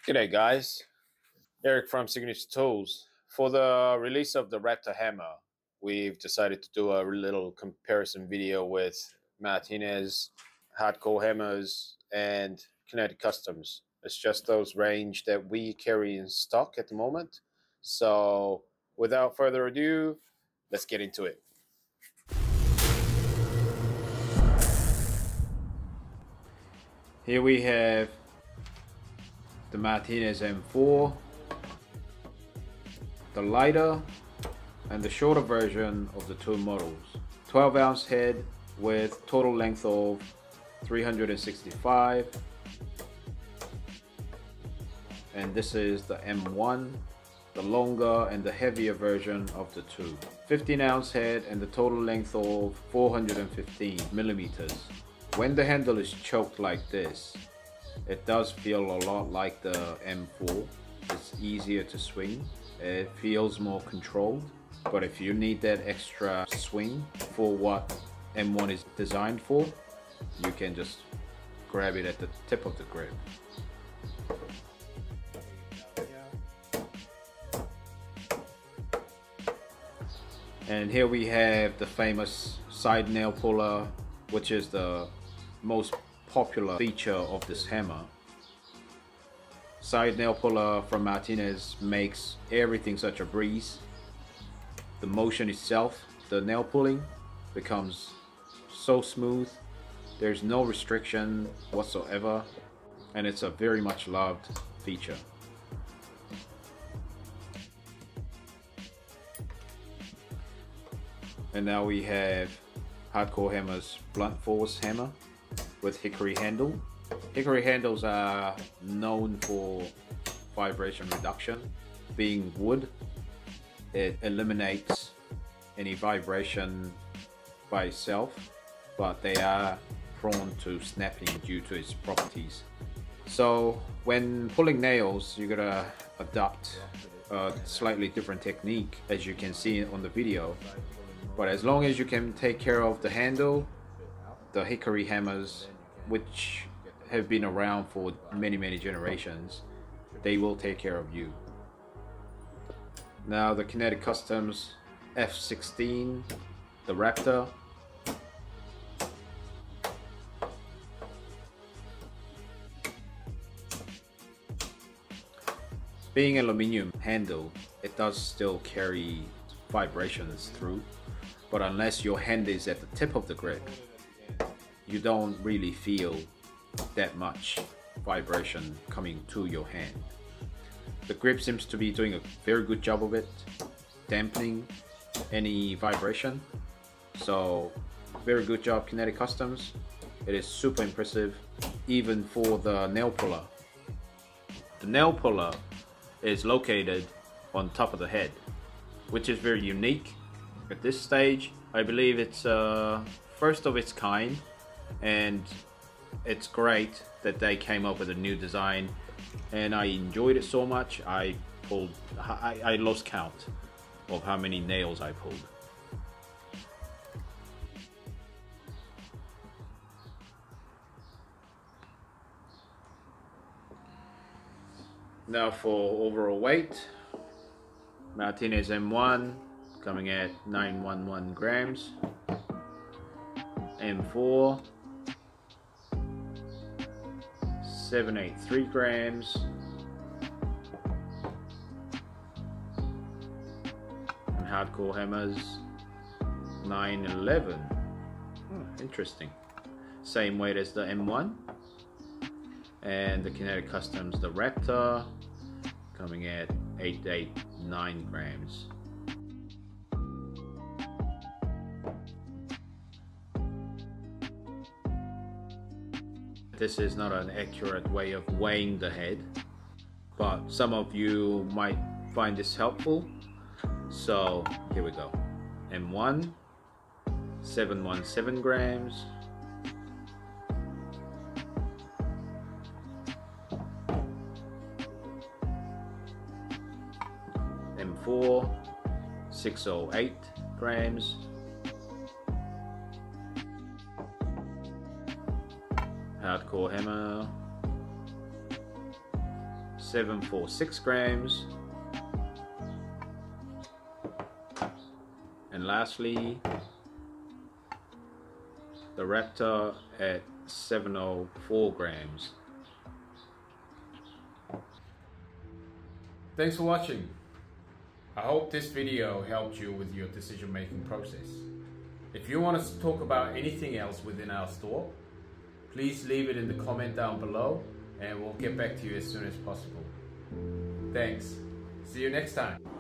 G'day guys, Eric from Sigtools Tools. For the release of the Raptor hammer, we've decided to do a little comparison video with Martinez, hardcore hammers, and Kinetic Customs. It's just those range that we carry in stock at the moment. So without further ado, let's get into it. Here we have the Martinez M4, the lighter and the shorter version of the two models. 12-ounce head with total length of 365, and this is the M1, the longer and the heavier version of the two. 15-ounce head and the total length of 415 millimeters. When the handle is choked like this, it does feel a lot like the M4. It's easier to swing. It feels more controlled. But if you need that extra swing for what M1 is designed for, you can just grab it at the tip of the grip. And here we have the famous side nail puller, which is the most popular feature of this hammer. Side nail puller from Martinez makes everything such a breeze. The motion itself, the nail pulling, becomes so smooth. There's no restriction whatsoever, and it's a very much loved feature. And now we have Hardcore Hammer's blunt force hammer with hickory handle. Hickory handles are known for vibration reduction. Being wood, it eliminates any vibration by itself, but they are prone to snapping due to its properties. So when pulling nails, you gotta adopt a slightly different technique, as you can see on the video. But as long as you can take care of the handle, the hickory hammers, which have been around for many generations, they will take care of you. Now the Kinetic Customs F-16 The Raptor. Being aluminium handle, it does still carry vibrations through, but unless your hand is at the tip of the grip, you don't really feel that much vibration coming to your hand. The grip seems to be doing a very good job of it, dampening any vibration. So very good job, Kinetic Customs. It is super impressive, even for the nail puller. The nail puller is located on top of the head, which is very unique at this stage. I believe it's first of its kind, and it's great that they came up with a new design, and I enjoyed it so much. I lost count of how many nails I pulled. Now for overall weight, Martinez M1 coming at 911 grams, M4 783 grams, and Hardcore Hammers 911. Interesting. Same weight as the M1. And the Kinetic Customs The Raptor coming at 889 grams. This is not an accurate way of weighing the head, but some of you might find this helpful. So here we go. M1 717 grams, M4 608 grams, Hardcore Hammer 746 grams. And lastly, the Raptor at 704 grams. Thanks for watching. I hope this video helped you with your decision making process. If you want us to talk about anything else within our store, please leave it in the comment down below and we'll get back to you as soon as possible. Thanks. See you next time.